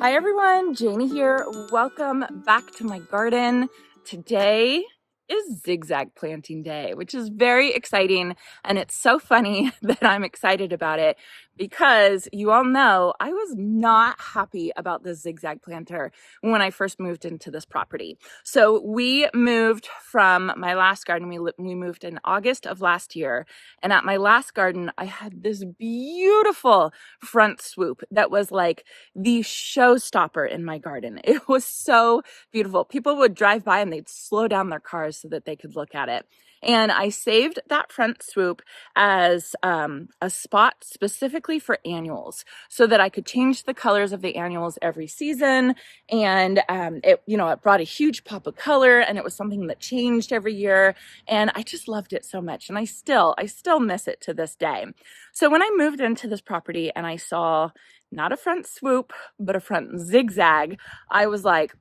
Hi everyone, Janie here. Welcome back to my garden. Today is Zig Zag planting day, which is very exciting, and it's so funny that I'm excited about it because you all know I was not happy about the Zig Zag planter when I first moved into this property. So we moved from my last garden. We moved in August of last year, and at my last garden I had this beautiful front swoop that was like the showstopper in my garden. It was so beautiful. People would drive by and they'd slow down their cars so that they could look at it. And I saved that front swoop as a spot specifically for annuals so that I could change the colors of the annuals every season. And it brought a huge pop of color, and it was something that changed every year. And I just loved it so much. And I still miss it to this day. So when I moved into this property and I saw not a front swoop, but a front zigzag, I was like,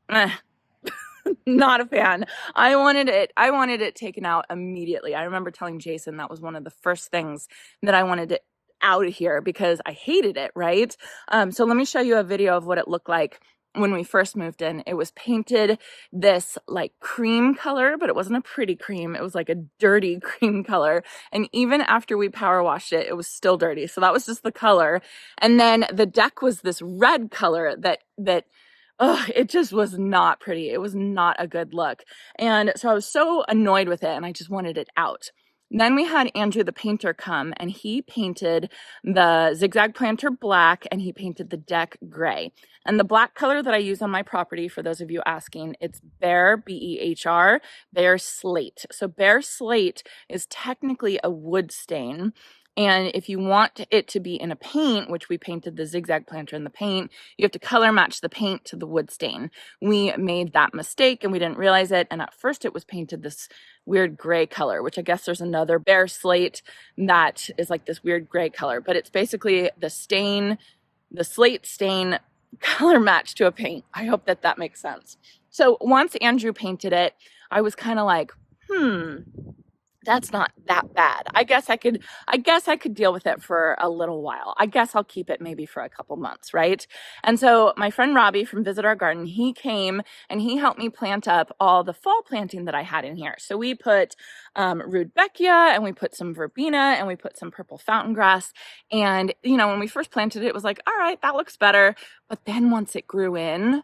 not a fan. I wanted it taken out immediately. I remember telling Jason that was one of the first things that I wanted it out of here because I hated it, right? So let me show you a video of what it looked like when we first moved in. It was painted this like cream color, but it wasn't a pretty cream. It was like a dirty cream color. And even after we power washed it, it was still dirty. So that was just the color. And then the deck was this red color that it just was not pretty. It was not a good look. And so I was so annoyed with it and I just wanted it out. Then we had Andrew the painter come, and he painted the zigzag planter black and he painted the deck gray. And the black color that I use on my property, for those of you asking, it's Behr, B-E-H-R, Behr Slate. So Behr Slate is technically a wood stain. And if you want it to be in a paint, which we painted the zigzag planter in the paint, you have to color match the paint to the wood stain. We made that mistake and we didn't realize it. And at first it was painted this weird gray color, which I guess there's another Behr Slate that is like this weird gray color, but it's basically the slate stain color match to a paint. I hope that makes sense. So once Andrew painted it, I was kind of like, that's not that bad. I guess I could deal with it for a little while. I guess I'll keep it maybe for a couple months, right? And so my friend Robbie from Visit Our Garden, he came and he helped me plant up all the fall planting that I had in here. So we put rudbeckia, and we put some verbena, and we put some purple fountain grass. And when we first planted it, it was like, all right, that looks better. But then once it grew in,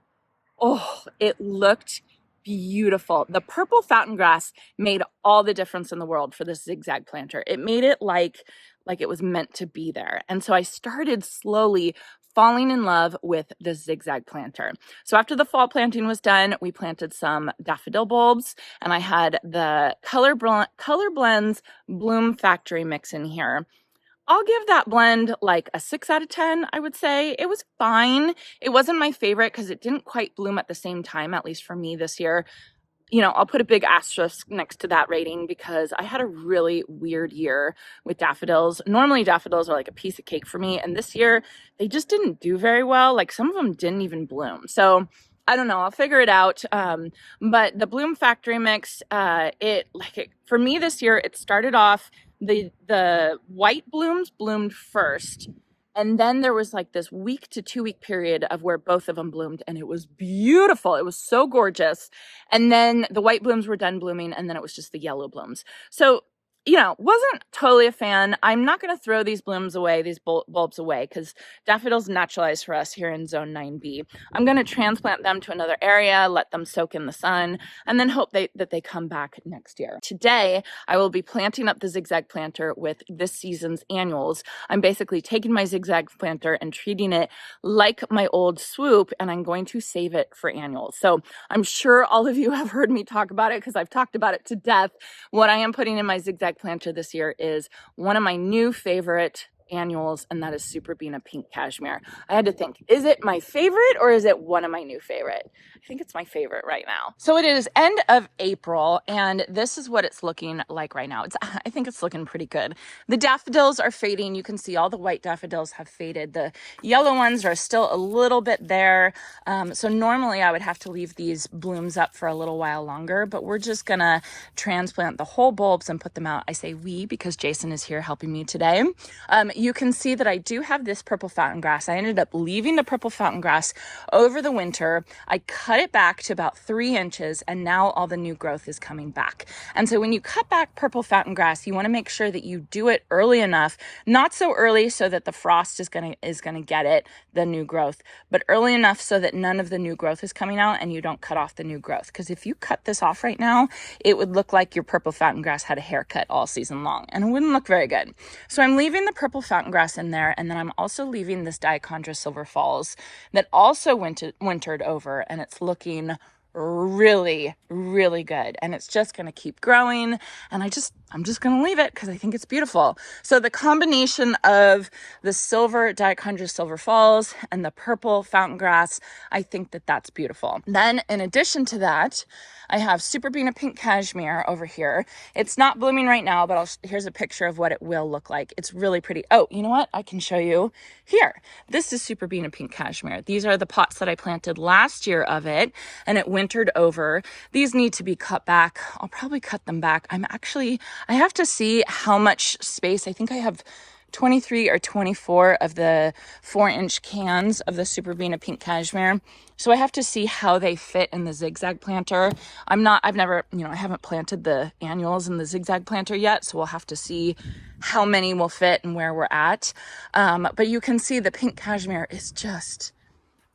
it looked beautiful. The purple fountain grass made all the difference in the world for this zigzag planter. It made it like it was meant to be there. And so I started slowly falling in love with the zigzag planter. So after the fall planting was done, we planted some daffodil bulbs, and I had the Color Blends Bloom Factory mix in here. I'll give that blend like a 6 out of 10, I would say. It was fine. It wasn't my favorite because it didn't quite bloom at the same time, at least for me this year. I'll put a big asterisk next to that rating because I had a really weird year with daffodils. Normally daffodils are like a piece of cake for me, and this year they just didn't do very well. Like some of them didn't even bloom. So I don't know, I'll figure it out. But the Bloom Factory mix, for me this year, it started off, the white blooms bloomed first. And then there was like this week to 2 week period of where both of them bloomed, and it was beautiful. It was so gorgeous. And then the white blooms were done blooming, and then it was just the yellow blooms. So wasn't totally a fan. I'm not going to throw these blooms away, these bulbs away, because daffodils naturalize for us here in Zone 9B. I'm going to transplant them to another area, let them soak in the sun, and then hope that they come back next year. Today, I will be planting up the zigzag planter with this season's annuals. I'm basically taking my zigzag planter and treating it like my old swoop, and I'm going to save it for annuals. So I'm sure all of you have heard me talk about it because I've talked about it to death. What I am putting in my zigzag planter this year is one of my new favorite annuals, and that is Superbena Pink Cashmere. I had to think, is it my favorite or is it one of my new favorite? I think it's my favorite right now. So it is end of April, and this is what it's looking like right now. I think it's looking pretty good. The daffodils are fading. You can see all the white daffodils have faded. The yellow ones are still a little bit there. So normally I would have to leave these blooms up for a little while longer, but we're just gonna transplant the whole bulbs and put them out. I say we because Jason is here helping me today. you can see that I do have this purple fountain grass. I ended up leaving the purple fountain grass over the winter. I cut it back to about 3 inches, and now all the new growth is coming back. And so when you cut back purple fountain grass, you want to make sure that you do it early enough, not so early so that the frost is gonna get it, the new growth, but early enough so that none of the new growth is coming out and you don't cut off the new growth. Because if you cut this off right now, it would look like your purple fountain grass had a haircut all season long, and it wouldn't look very good. So I'm leaving the purple fountain grass in there, and then I'm also leaving this Dichondra Silver Falls that also wintered over, and it's looking really, really good. And it's just going to keep growing, and I'm just going to leave it because I think it's beautiful. So the combination of the silver Dichondra Silver Falls and the purple fountain grass, I think that that's beautiful. Then in addition to that, I have Super Beana Pink Cashmere over here. It's not blooming right now, but here's a picture of what it will look like. It's really pretty. Oh, you know what? I can show you here. This is Super Beana Pink Cashmere. These are the pots that I planted last year of it, and it wintered over. These need to be cut back. I'll probably cut them back. I have to see how much space. I think I have 23 or 24 of the 4-inch cans of the Super Beana Pink Cashmere. So I have to see how they fit in the Zig Zag planter. I haven't planted the annuals in the Zig Zag planter yet, so we'll have to see how many will fit and where we're at. But you can see the pink cashmere is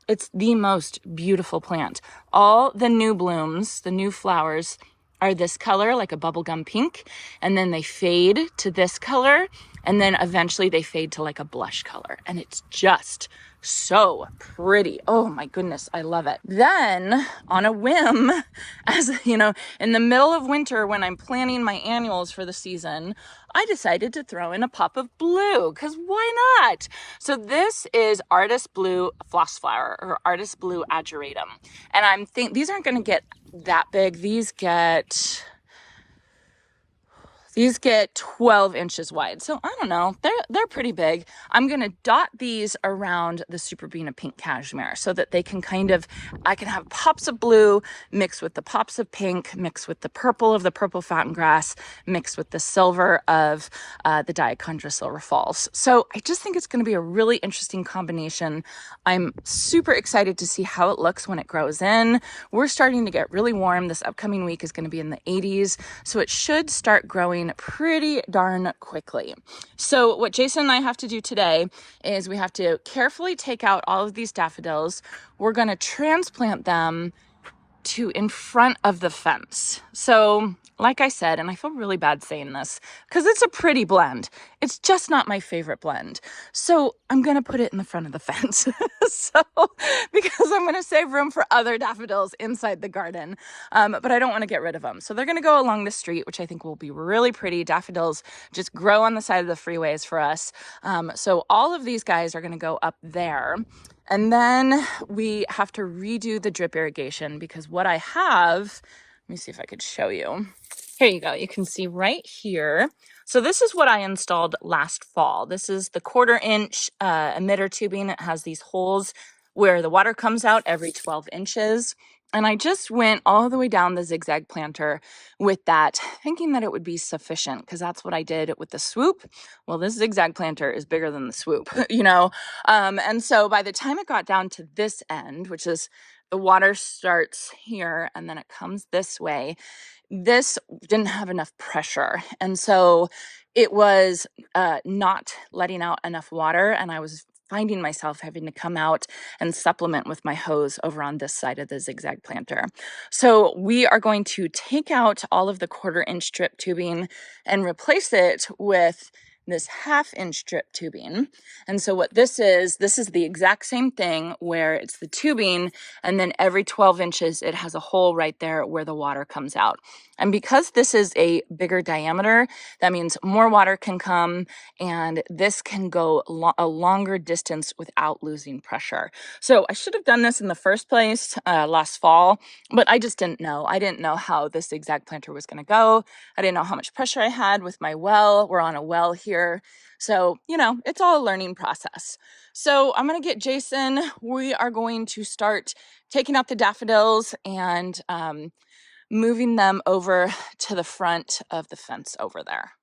it's the most beautiful plant. All the new blooms, the new flowers, are this color, like a bubblegum pink, and then they fade to this color, and then eventually they fade to like a blush color, and it's just so pretty. Oh my goodness, I love it. Then on a whim, as you know, in the middle of winter when I'm planning my annuals for the season, I decided to throw in a pop of blue, because why not? So this is Artist Blue Floss Flower, or Artist Blue Ageratum. And these aren't going to get that big. These get 12 inches wide. So I don't know, they're pretty big. I'm going to dot these around the Super Beana Pink Cashmere so that I can have pops of blue mixed with the pops of pink, mixed with the purple of the purple fountain grass, mixed with the silver of the Dichondra Silver Falls. So I just think it's going to be a really interesting combination. I'm super excited to see how it looks when it grows in. We're starting to get really warm. This upcoming week is going to be in the 80s. So it should start growing pretty darn quickly. So what Jason and I have to do today is we have to carefully take out all of these daffodils. We're going to transplant them to in front of the fence. So like I said, and I feel really bad saying this because it's a pretty blend. It's just not my favorite blend. So I'm going to put it in the front of the fence. Because I'm going to save room for other daffodils inside the garden. But I don't want to get rid of them. So they're going to go along the street, which I think will be really pretty. Daffodils just grow on the side of the freeways for us. So all of these guys are going to go up there. And then we have to redo the drip irrigation because what I have, let me see if I could show you. Here you go. You can see right here. So this is what I installed last fall. This is the 1/4 inch emitter tubing. It has these holes where the water comes out every 12 inches. And I just went all the way down the Zig Zag planter with that, thinking that it would be sufficient because that's what I did with the swoop. Well, this Zig Zag planter is bigger than the swoop, you know? And so by the time it got down to this end, which is the water starts here and then it comes this way, this didn't have enough pressure. And so it was not letting out enough water, and I was finding myself having to come out and supplement with my hose over on this side of the Zig Zag planter. So we are going to take out all of the 1/4 inch drip tubing and replace it with this 1/2 inch drip tubing. And so what this is the exact same thing where it's the tubing, and then every 12 inches it has a hole right there where the water comes out. And because this is a bigger diameter, that means more water can come, and this can go a longer distance without losing pressure. So I should have done this in the first place last fall, but I just didn't know. I didn't know how this Zig Zag planter was going to go. I didn't know how much pressure I had with my well. We're on a well here. So, you know, it's all a learning process. So I'm going to get Jason. We are going to start taking out the daffodils and moving them over to the front of the fence over there.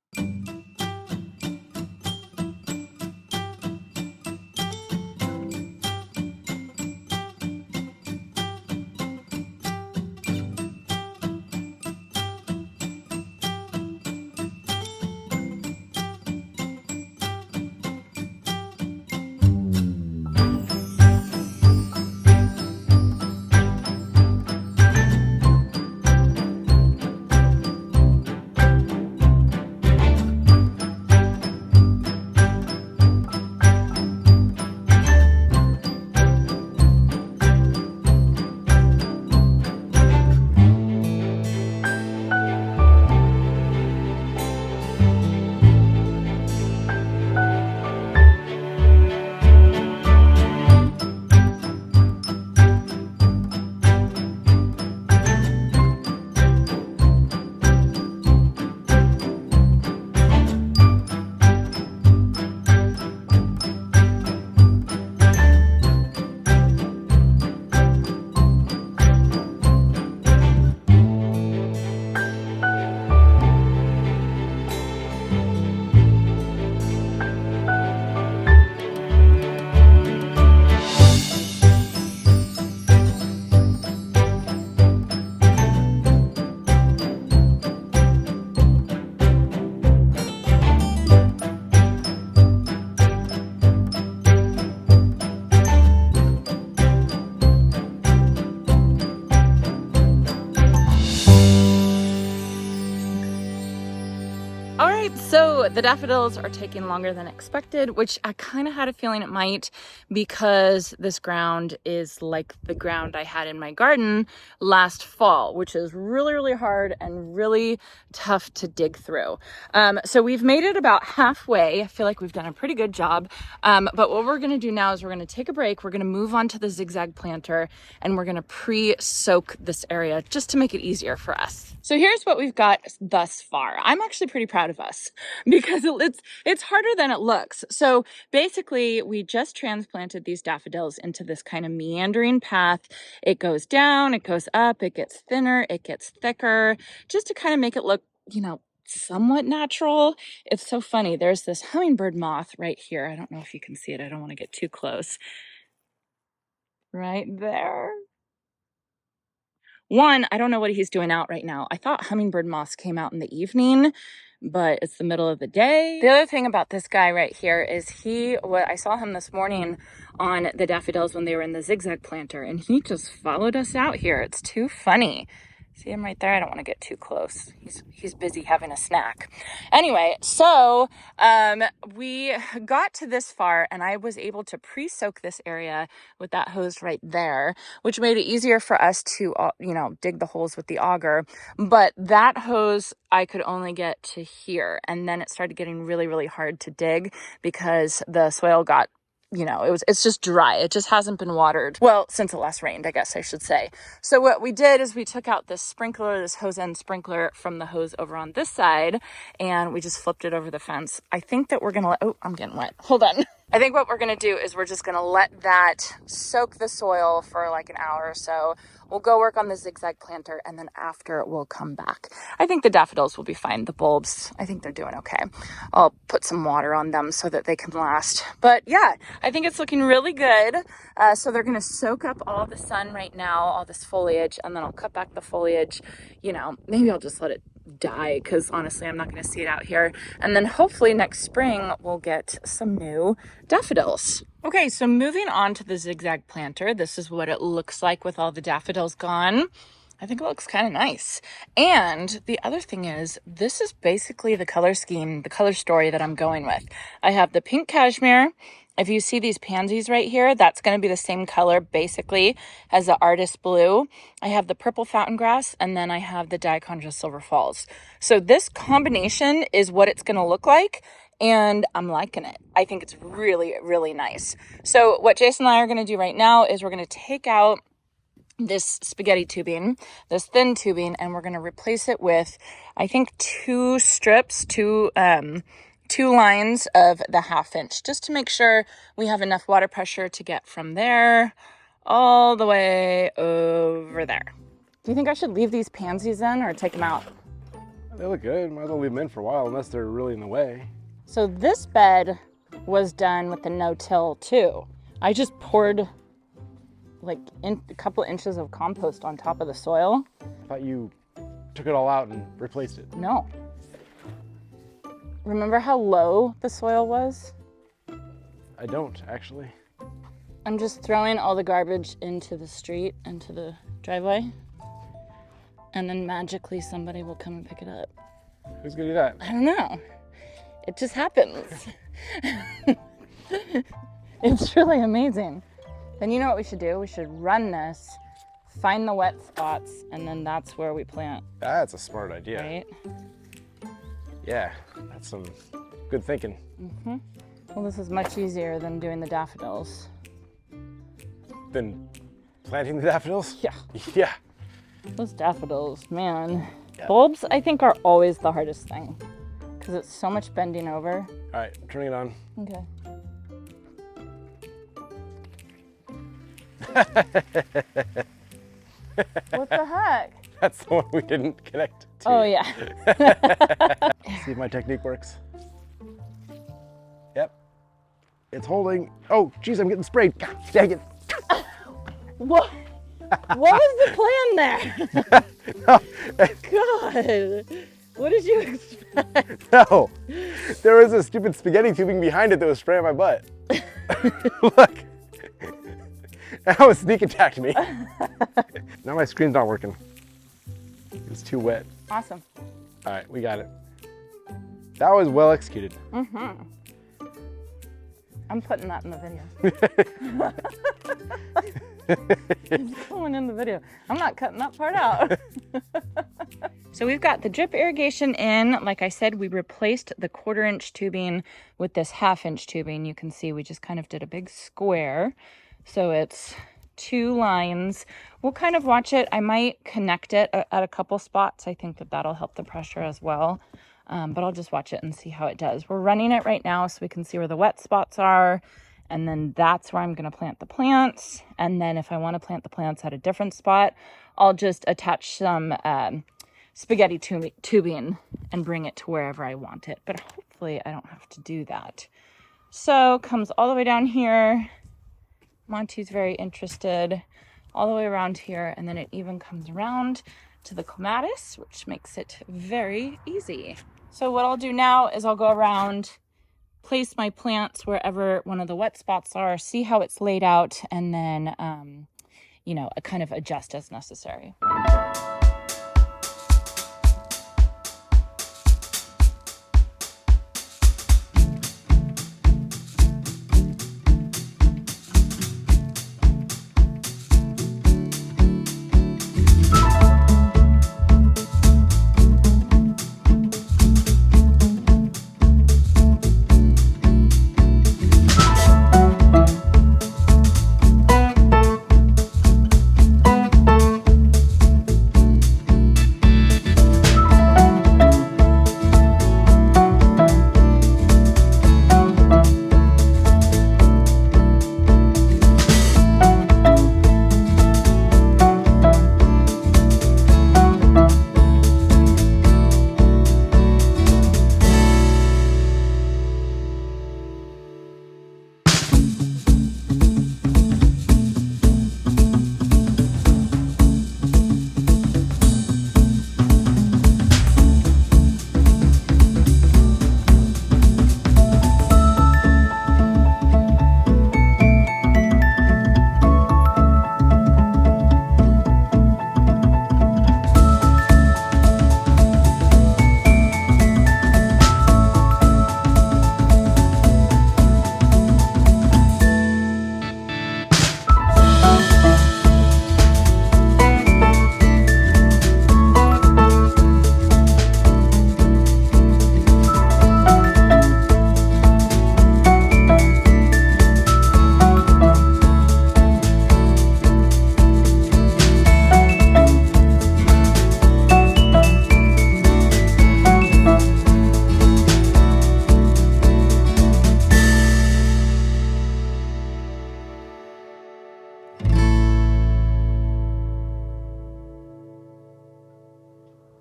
the daffodils are taking longer than expected, which I kind of had a feeling it might, because this ground is like the ground I had in my garden last fall, which is really, really hard and really tough to dig through. So we've made it about halfway. I feel like we've done a pretty good job. But what we're gonna do now is we're gonna take a break. We're gonna move on to the zigzag planter, and we're gonna pre-soak this area just to make it easier for us. So here's what we've got thus far. I'm actually pretty proud of us because it's harder than it looks. So basically, we just transplanted these daffodils into this kind of meandering path. It goes down, it goes up, it gets thinner, it gets thicker, just to kind of make it look, you know, somewhat natural. It's so funny. There's this hummingbird moth right here. I don't know if you can see it. I don't want to get too close. Right there. One, I don't know what he's doing out right now. I thought hummingbird moths came out in the evening, but it's the middle of the day. The other thing about this guy right here is I saw him this morning on the daffodils when they were in the zigzag planter, and he just followed us out here. It's too funny. See him right there? I don't want to get too close. He's busy having a snack. Anyway, so we got to this far, and I was able to pre-soak this area with that hose right there, which made it easier for us to, dig the holes with the auger. But that hose, I could only get to here, and then it started getting really, really hard to dig because the soil got, it's just dry. It just hasn't been watered. Well, since it last rained, I guess I should say. So what we did is we took out this hose end sprinkler from the hose over on this side, and we just flipped it over the fence. I think that we're going to, I'm getting wet. Hold on. I think what we're going to do is we're just going to let that soak the soil for like an hour or so. We'll go work on the zigzag planter, and then after we'll come back. I think the daffodils will be fine. The bulbs, I think they're doing okay. I'll put some water on them so that they can last. But yeah, I think it's looking really good. So they're going to soak up all the sun right now, all this foliage, and then I'll cut back the foliage. Maybe I'll just let it die because honestly, I'm not going to see it out here. And then hopefully next spring we'll get some new daffodils. Okay, so moving on to the zigzag planter, this is what it looks like with all the daffodils gone. I think it looks kind of nice. And the other thing is, this is basically the color scheme, the color story that I'm going with. I have the pink cashmere. If you see these pansies right here, that's going to be the same color basically as the artist blue. I have the purple fountain grass, and then I have the dichondra silver falls. So this combination is what it's going to look like, and I'm liking it. I think it's really, really nice. So what Jason and I are going to do right now is we're going to take out this spaghetti tubing, this thin tubing, and we're going to replace it with, I think, two lines of the 1/2 inch, just to make sure we have enough water pressure to get from there all the way over there. Do you think I should leave these pansies in or take them out? They look good. Might as well leave them in for a while unless they're really in the way. So this bed was done with the no-till too. I just poured like a couple inches of compost on top of the soil. I thought you took it all out and replaced it. No. Remember how low the soil was? I don't, actually. I'm just throwing all the garbage into the street, into the driveway, and then magically somebody will come and pick it up. Who's gonna do that? I don't know. It just happens. It's really amazing. Then you know what we should do? We should run this, find the wet spots, and then that's where we plant. That's a smart idea. Right? Yeah, that's some good thinking. Mm-hmm. Well, this is much easier than doing the daffodils. Than planting the daffodils? Yeah. Yeah. Those daffodils, man. Yeah. Bulbs, I think, are always the hardest thing because it's so much bending over. All right, I'm turning it on. Okay. What the heck? That's the one we didn't connect to. Oh, yeah. See if my technique works. Yep. It's holding. Oh, geez, I'm getting sprayed. God dang it. What was the plan there? No. God. What did you expect? No. There was a stupid spaghetti tubing behind it that was spraying my butt. Look. That was sneak attacked me. Now my screen's not working. It's too wet. Awesome. All right, we got it. That was well executed. Mm-hmm. I'm putting that in the video. It's going in the video. I'm not cutting that part out. So we've got the drip irrigation in. Like I said, we replaced the 1/4-inch tubing with this 1/2-inch tubing. You can see we just kind of did a big square. So it's 2 lines. We'll kind of watch it. I might connect it at a couple spots. I think that that'll help the pressure as well. But I'll just watch it and see how it does. We're running it right now so we can see where the wet spots are. And then that's where I'm going to plant the plants. And then if I want to plant the plants at a different spot, I'll just attach some spaghetti tubing and bring it to wherever I want it. But hopefully I don't have to do that. So comes all the way down here. Monty's very interested. All the way around here. And then it even comes around to the clematis, which makes it very easy. So what I'll do now is I'll go around, place my plants wherever one of the wet spots are, see how it's laid out, and then, kind of adjust as necessary.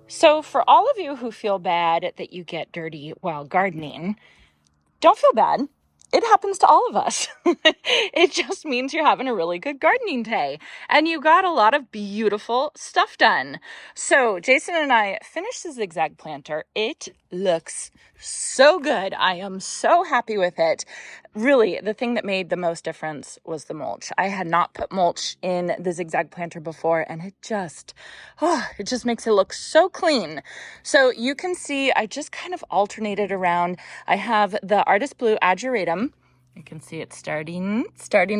So for all of you who feel bad that you get dirty while gardening, don't feel bad. It happens to all of us. It just means you're having a really good gardening day and you got a lot of beautiful stuff done. So Jason and I finished the Zig Zag planter. It looks so good. I am so happy with it. Really, the thing that made the most difference was the mulch. I had not put mulch in the Zig Zag planter before, and it just makes it look so clean. So you can see I just kind of alternated around. I have the Artist Blue Ageratum. You can see it's starting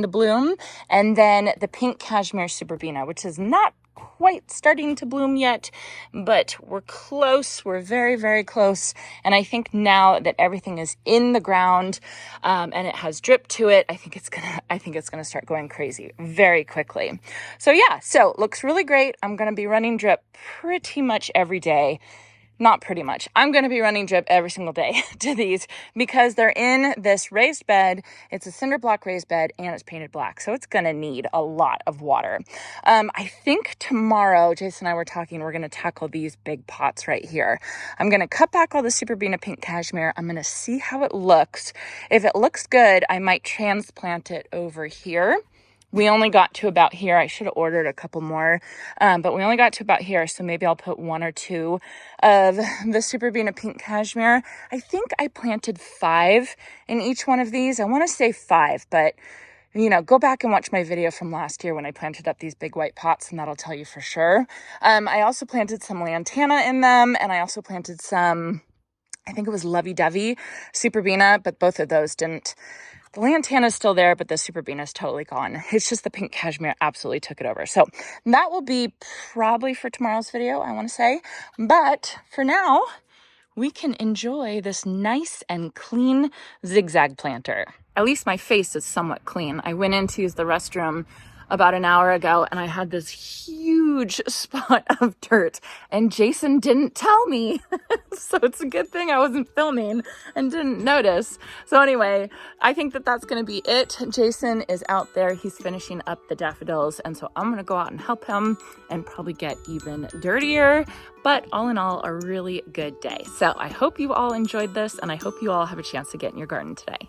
to bloom. And then the pink Cashmere Superbena, which is not quite starting to bloom yet, but we're close. We're very, very close. And I think now that everything is in the ground, and it has drip to it, I think it's gonna start going crazy very quickly. So yeah, so looks really great. I'm gonna be running drip pretty much every day. Not pretty much. I'm going to be running drip every single day to these because they're in this raised bed. It's a cinder block raised bed and it's painted black. So it's going to need a lot of water. I think tomorrow, Jason and I were talking, we're going to tackle these big pots right here. I'm going to cut back all the Superbena pink cashmere. I'm going to see how it looks. If it looks good, I might transplant it over here. We only got to about here. I should have ordered a couple more, but we only got to about here. So maybe I'll put 1 or 2 of the Superbena pink cashmere. I think I planted 5 in each one of these. I want to say 5, but go back and watch my video from last year when I planted up these big white pots, and that'll tell you for sure. I also planted some lantana in them, and I also planted some I think it was lovey-dovey, Superbena, but both of those didn't. The lantana's still there, but the Superbena's totally gone. It's just the pink cashmere absolutely took it over. So that will be probably for tomorrow's video, I want to say. But for now, we can enjoy this nice and clean zigzag planter. At least my face is somewhat clean. I went in to use the restroom about an hour ago and I had this huge spot of dirt and Jason didn't tell me. So it's a good thing I wasn't filming and didn't notice. So anyway, I think that that's going to be it. Jason is out there. He's finishing up the daffodils. And so I'm going to go out and help him and probably get even dirtier. But all in all, a really good day. So I hope you all enjoyed this and I hope you all have a chance to get in your garden today.